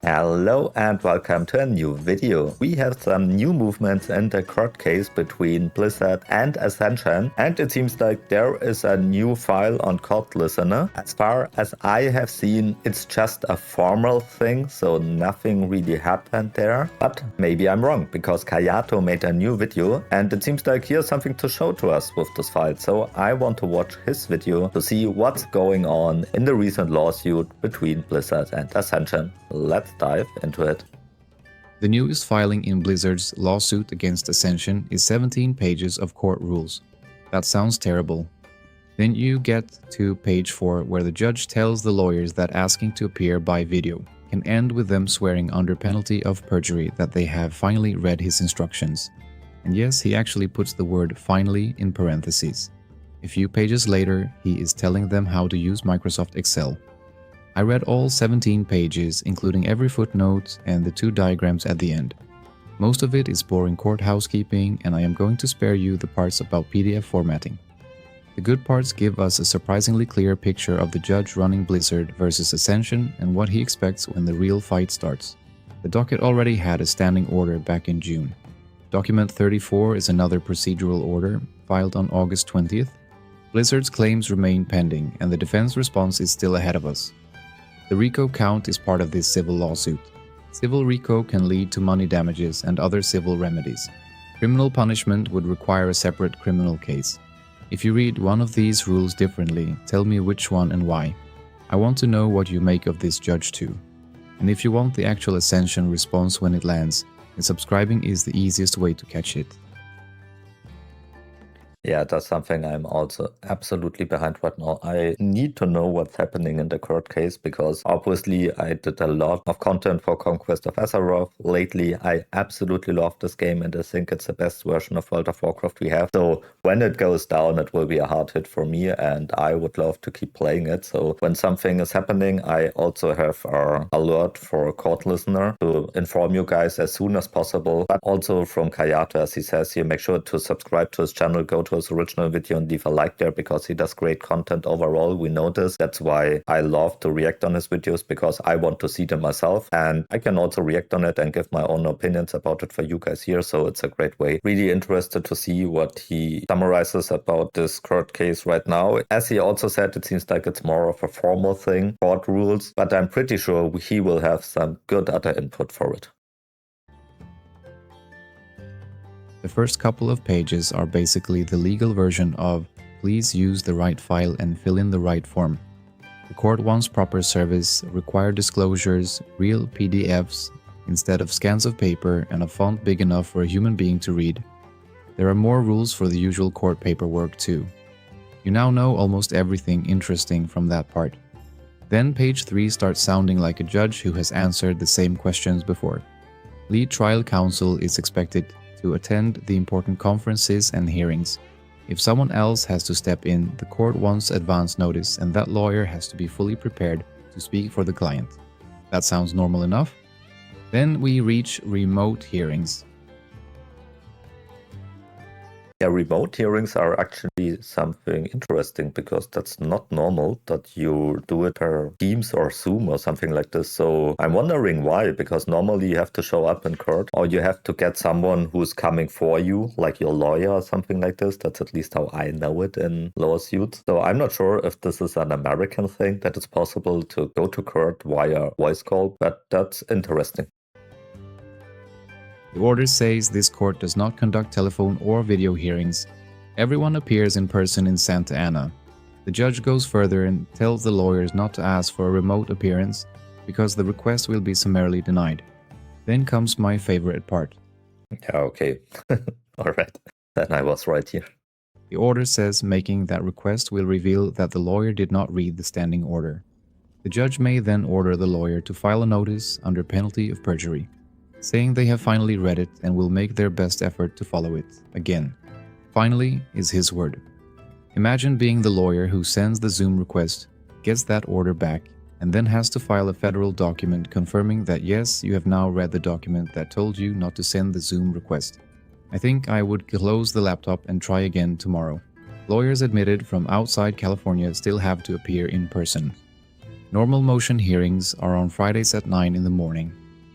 Hello and welcome to a new video. We have some new movements in the court case between Blizzard and Ascension, and it seems like there is a new file on Court Listener. As far as I have seen, it's just a formal thing, so nothing really happened there. But maybe I'm wrong, because Cajatos made a new video, and it seems like he has something to show to us with this file. So I want to watch his video to see what's going on in the recent lawsuit between Blizzard and Ascension. Let's dive into it. The newest filing in Blizzard's lawsuit against Ascension is 17 pages of court rules. That sounds terrible. Then you get to page 4, where the judge tells the lawyers that asking to appear by video can end with them swearing under penalty of perjury that they have finally read his instructions. And yes, he actually puts the word finally in parentheses. A few pages later, he is telling them how to use Microsoft Excel. I read all 17 pages, including every footnote and the 2 diagrams at the end. Most of it is boring court housekeeping, and I am going to spare you the parts about PDF formatting. The good parts give us a surprisingly clear picture of the judge running Blizzard versus Ascension and what he expects when the real fight starts. The docket already had a standing order back in June. Document 34 is another procedural order, filed on August 20th. Blizzard's claims remain pending, and the defense response is still ahead of us. The RICO count is part of this civil lawsuit. Civil RICO can lead to money damages and other civil remedies. Criminal punishment would require a separate criminal case. If you read one of these rules differently, tell me which one and why. I want to know what you make of this judge too. And if you want the actual Ascension response when it lands, then subscribing is the easiest way to catch it. Yeah, that's something I'm also absolutely behind right now. I need to know what's happening in the court case because obviously I did a lot of content for Conquest of Azeroth lately. I absolutely love this game and I think it's the best version of World of Warcraft we have. So when it goes down, it will be a hard hit for me and I would love to keep playing it. So when something is happening, I also have an alert for a court listener to inform you guys as soon as possible. But also from Cajatos, as he says here, make sure to subscribe to his channel, go to his original video and leave a like there because he does great content overall. We know this. That's why I love to react on his videos because I want to see them myself and I can also react on it and give my own opinions about it for you guys here. So it's a great way. Really interested to see what he summarizes about this court case right now. As he also said, it seems like it's more of a formal thing, court rules, but I'm pretty sure he will have some good other input for it. The first couple of pages are basically the legal version of please use the right file and fill in the right form. The court wants proper service, required disclosures, real PDFs instead of scans of paper and a font big enough for a human being to read. There are more rules for the usual court paperwork too. You now know almost everything interesting from that part. Then page 3 starts sounding like a judge who has answered the same questions before. Lead trial counsel is expected to attend the important conferences and hearings. If someone else has to step in, the court wants advance notice and that lawyer has to be fully prepared to speak for the client. That sounds normal enough? Then we reach remote hearings. Yeah, remote hearings are actually something interesting because that's not normal that you do it per Teams or Zoom or something like this. So I'm wondering why, because normally you have to show up in court or you have to get someone who's coming for you, like your lawyer or something like this. That's at least how I know it in lawsuits. So I'm not sure if this is an American thing that it's possible to go to court via voice call, but that's interesting. The order says this court does not conduct telephone or video hearings. Everyone appears in person in Santa Ana. The judge goes further and tells the lawyers not to ask for a remote appearance because the request will be summarily denied. Then comes my favorite part. Yeah, okay. All right. Then I was right here. The order says making that request will reveal that the lawyer did not read the standing order. The judge may then order the lawyer to file a notice under penalty of perjury, saying they have finally read it and will make their best effort to follow it. Again, finally is his word. Imagine being the lawyer who sends the Zoom request, gets that order back, and then has to file a federal document confirming that yes, you have now read the document that told you not to send the Zoom request. I think I would close the laptop and try again tomorrow. Lawyers admitted from outside California still have to appear in person. Normal motion hearings are on Fridays at 9 in the morning.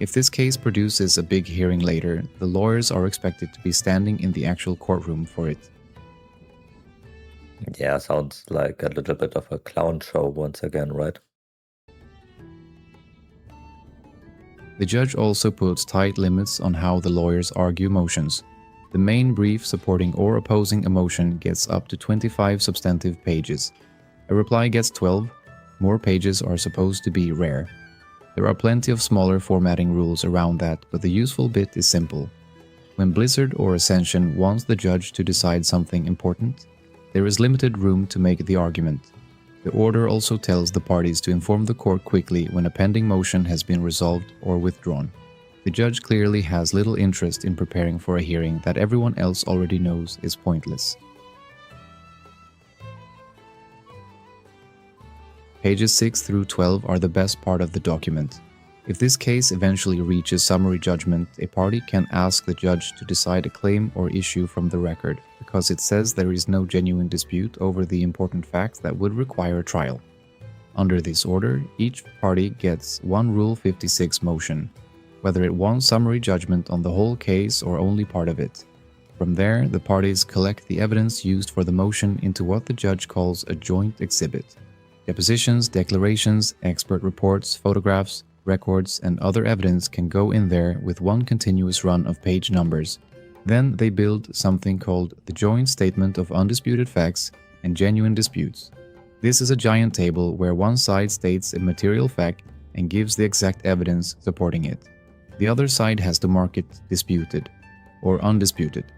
If this case produces a big hearing later, the lawyers are expected to be standing in the actual courtroom for it. Yeah, sounds like a little bit of a clown show once again, right? The judge also puts tight limits on how the lawyers argue motions. The main brief supporting or opposing a motion gets up to 25 substantive pages. A reply gets 12. More pages are supposed to be rare. There are plenty of smaller formatting rules around that, but the useful bit is simple. When Blizzard or Ascension wants the judge to decide something important, there is limited room to make the argument. The order also tells the parties to inform the court quickly when a pending motion has been resolved or withdrawn. The judge clearly has little interest in preparing for a hearing that everyone else already knows is pointless. Pages 6 through 12 are the best part of the document. If this case eventually reaches summary judgment, a party can ask the judge to decide a claim or issue from the record, because it says there is no genuine dispute over the important facts that would require a trial. Under this order, each party gets one Rule 56 motion, whether it wants summary judgment on the whole case or only part of it. From there, the parties collect the evidence used for the motion into what the judge calls a joint exhibit. Depositions, declarations, expert reports, photographs, records, and other evidence can go in there with one continuous run of page numbers. Then they build something called the Joint Statement of Undisputed Facts and Genuine Disputes. This is a giant table where one side states a material fact and gives the exact evidence supporting it. The other side has to mark it disputed or undisputed.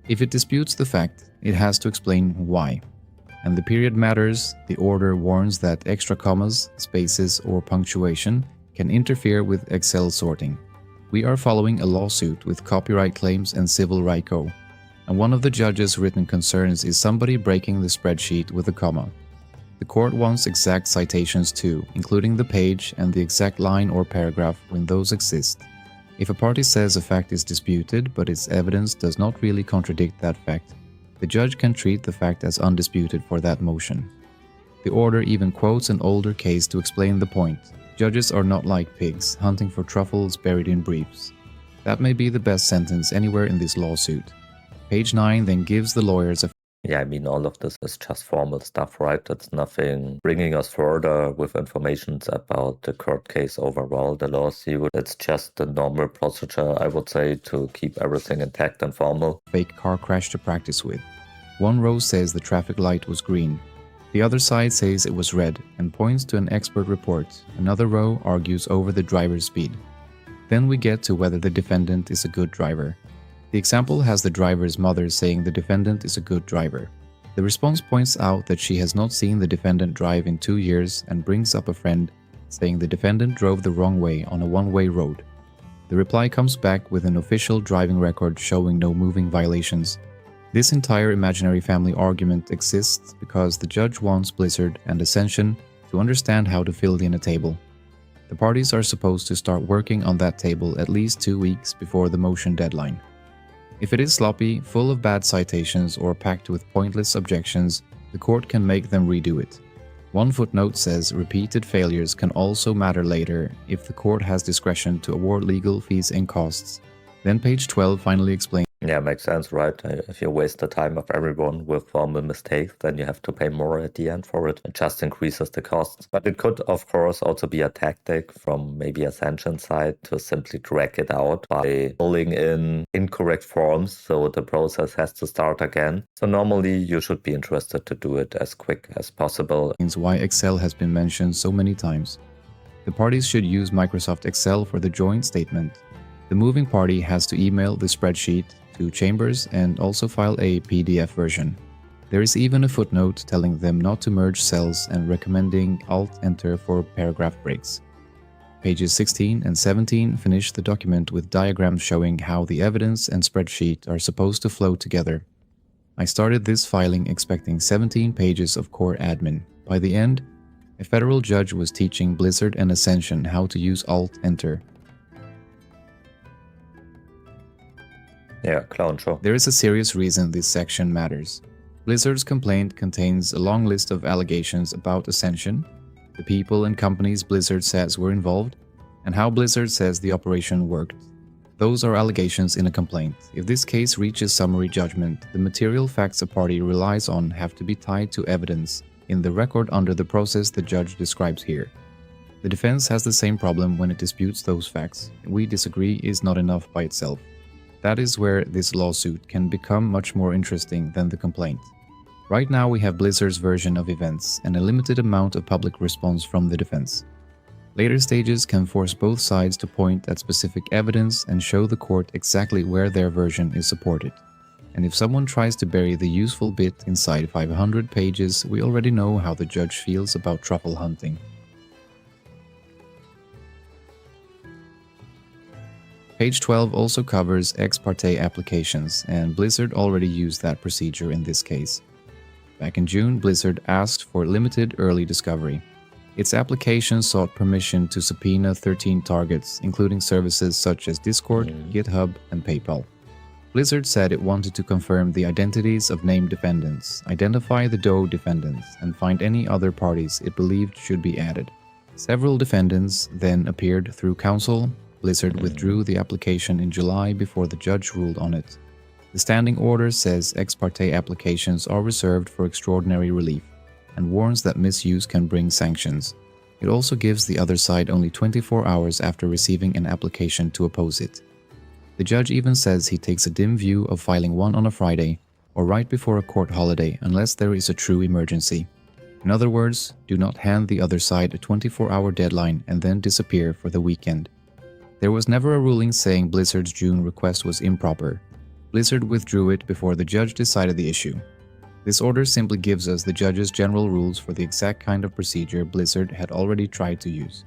If it disputes the fact, it has to explain why. And the period matters. The order warns that extra commas, spaces, or punctuation can interfere with Excel sorting. We are following a lawsuit with copyright claims and civil right co, and one of the judge's written concerns is somebody breaking the spreadsheet with a comma. The court wants exact citations too, including the page and the exact line or paragraph when those exist. If a party says a fact is disputed but its evidence does not really contradict that fact, the judge can treat the fact as undisputed for that motion. The order even quotes an older case to explain the point. Judges are not like pigs, hunting for truffles buried in briefs. That may be the best sentence anywhere in this lawsuit. Page 9 then gives the lawyers a Yeah, I mean, all of this is just formal stuff, right? It's nothing bringing us further with information about the court case overall, the lawsuit. It's just the normal procedure, I would say, to keep everything intact and formal. fake car crash to practice with. One row says the traffic light was green. The other side says it was red and points to an expert report. Another row argues over the driver's speed. Then we get to whether the defendant is a good driver. The example has the driver's mother saying the defendant is a good driver. The response points out that she has not seen the defendant drive in 2 years and brings up a friend saying the defendant drove the wrong way on a one-way road. The reply comes back with an official driving record showing no moving violations. This entire imaginary family argument exists because the judge wants Blizzard and Ascension to understand how to fill in a table. The parties are supposed to start working on that table at least 2 weeks before the motion deadline. If it is sloppy, full of bad citations, or packed with pointless objections, the court can make them redo it. One footnote says repeated failures can also matter later if the court has discretion to award legal fees and costs. Then page 12 finally explains. Yeah, makes sense, right? If you waste the time of everyone with formal mistakes, then you have to pay more at the end for it. It just increases the costs. But it could, of course, also be a tactic from maybe Ascension side to simply drag it out by pulling in incorrect forms, so the process has to start again. So normally you should be interested to do it as quick as possible. Why Excel has been mentioned so many times. The parties should use Microsoft Excel for the joint statement. The moving party has to email the spreadsheet to Chambers and also file a PDF version. There is even a footnote telling them not to merge cells and recommending Alt-Enter for paragraph breaks. Pages 16 and 17 finish the document with diagrams showing how the evidence and spreadsheet are supposed to flow together. I started this filing expecting 17 pages of core admin. By the end, a federal judge was teaching Blizzard and Ascension how to use Alt-Enter. Yeah, clown show. There is a serious reason this section matters. Blizzard's complaint contains a long list of allegations about Ascension. the people and companies Blizzard says were involved, and how Blizzard says the operation worked. Those are allegations in a complaint. If this case reaches summary judgment, the material facts a party relies on have to be tied to evidence in the record under the process the judge describes here. The defense has the same problem when it disputes those facts. We disagree is not enough by itself. That is where this lawsuit can become much more interesting than the complaint. Right now we have Blizzard's version of events and a limited amount of public response from the defense. Later stages can force both sides to point at specific evidence and show the court exactly where their version is supported. And if someone tries to bury the useful bit inside 500 pages, we already know how the judge feels about truffle hunting. Page 12 also covers ex parte applications, and Blizzard already used that procedure in this case. Back in June, Blizzard asked for limited early discovery. Its application sought permission to subpoena 13 targets, including services such as Discord, GitHub, and PayPal. Blizzard said it wanted to confirm the identities of named defendants, identify the DOE defendants, and find any other parties it believed should be added. Several defendants then appeared through counsel. Blizzard withdrew the application in July before the judge ruled on it. The standing order says ex parte applications are reserved for extraordinary relief, and warns that misuse can bring sanctions. It also gives the other side only 24 hours after receiving an application to oppose it. The judge even says he takes a dim view of filing one on a Friday or right before a court holiday unless there is a true emergency. In other words, do not hand the other side a 24-hour deadline and then disappear for the weekend. There was never a ruling saying Blizzard's June request was improper. Blizzard withdrew it before the judge decided the issue. This order simply gives us the judge's general rules for the exact kind of procedure Blizzard had already tried to use.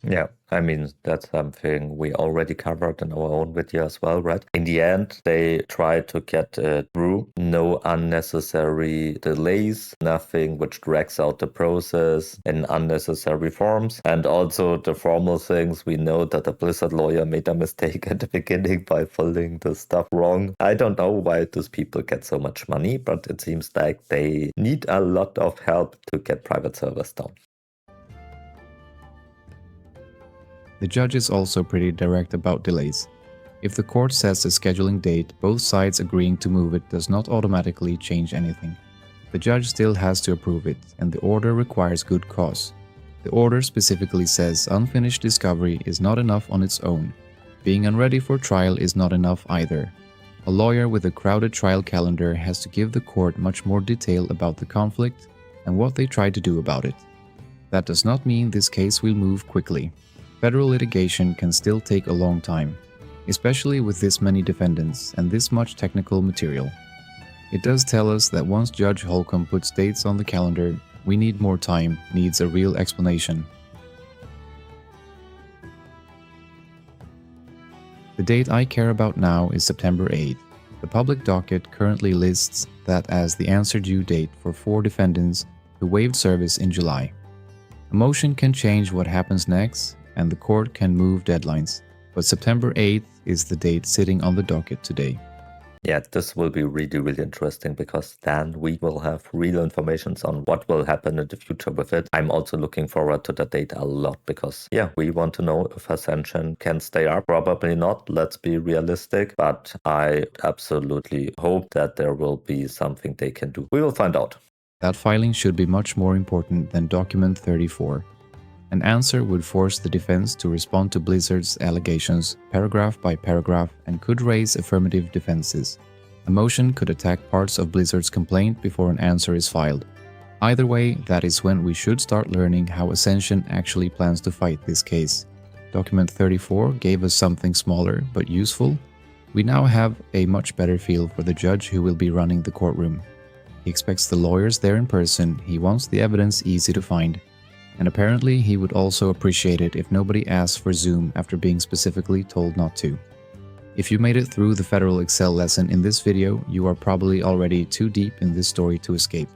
Yeah, I mean, that's something we already covered in our own video as well, right? In the end, they tried to get it through. No unnecessary delays, nothing which drags out the process in unnecessary forms. And also the formal things, we know that the Blizzard lawyer made a mistake at the beginning by filling the stuff wrong. I don't know why those people get so much money, but it seems like they need a lot of help to get private servers down. The judge is also pretty direct about delays. If the court sets a scheduling date, both sides agreeing to move it does not automatically change anything. The judge still has to approve it, and the order requires good cause. The order specifically says unfinished discovery is not enough on its own. Being unready for trial is not enough either. A lawyer with a crowded trial calendar has to give the court much more detail about the conflict and what they tried to do about it. That does not mean this case will move quickly. Federal litigation can still take a long time, especially with this many defendants and this much technical material. It does tell us that once Judge Holcomb puts dates on the calendar, we need more time, needs a real explanation. The date I care about now is September 8th. The public docket currently lists that as the answer due date for 4 defendants who waived service in July. A motion can change what happens next, and the court can move deadlines, but September 8th is the date sitting on the docket today. Yeah, this will be really interesting because then we will have real information on what will happen in the future with it. I'm also looking forward to the date a lot because, yeah, we want to know if Ascension can stay up. Probably not, let's be realistic, but I absolutely hope that there will be something they can do. We will find out. That filing should be much more important than document 34. An answer would force the defense to respond to Blizzard's allegations paragraph by paragraph and could raise affirmative defenses. A motion could attack parts of Blizzard's complaint before an answer is filed. Either way, that is when we should start learning how Ascension actually plans to fight this case. Document 34 gave us something smaller but useful. We now have a much better feel for the judge who will be running the courtroom. He expects the lawyers there in person, he wants the evidence easy to find. And apparently he would also appreciate it if nobody asks for Zoom after being specifically told not to. If you made it through the federal Excel lesson in this video, you are probably already too deep in this story to escape.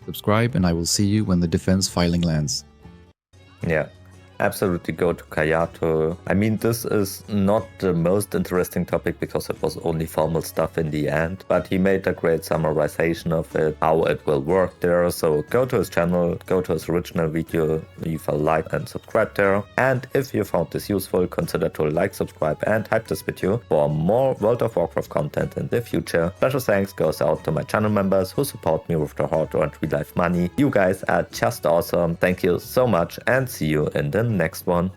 Subscribe and I will see you when the defense filing lands. Yeah, absolutely go to Cajatos. I mean, this is not the most interesting topic because it was only formal stuff in the end, but he made a great summarization of it, how it will work there. So go to his channel, go to his original video, leave a like and subscribe there. And if you found this useful, consider to like, subscribe and hype this video for more World of Warcraft content in the future. Special thanks goes out to my channel members who support me with their hard-earned real-life money. You guys are just awesome. Thank you so much and see you in the next one.